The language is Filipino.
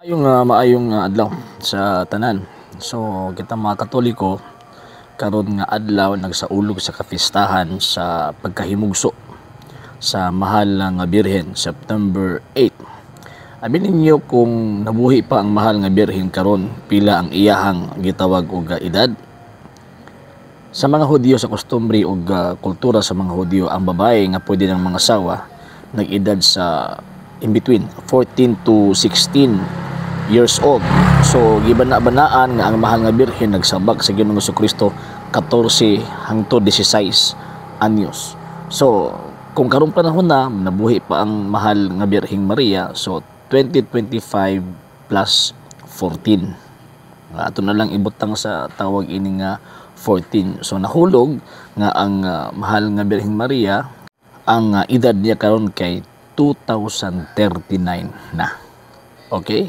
Maayong adlaw sa tanan. So kita mga Katoliko karon nga adlaw nagsaulog sa kapistahan sa pagkahimugso sa mahal nga Birhen September 8. Aminin ninyo kung nabuhi pa ang mahal nga Birhen karon, pila ang iyahang gitawag og edad. Sa mga Hudyo sa kostumbre ug kultura sa mga Hudyo, ang babae nga pwede ng mga asawa nag-edad sa in between 14 to 16 years old. So gibana-banaan nga ang mahal nga Birhen nagsabak sa Ginoong Jesucristo 14 hangtod 16 anyos. So kung karong panahon na nabuhi pa ang mahal nga Birheng Maria, so 2025 plus 14. Ato na lang ibutang sa tawag ini nga 14. So nahulog nga ang mahal nga Birheng Maria, ang edad niya karon kay 2039 na. Okay?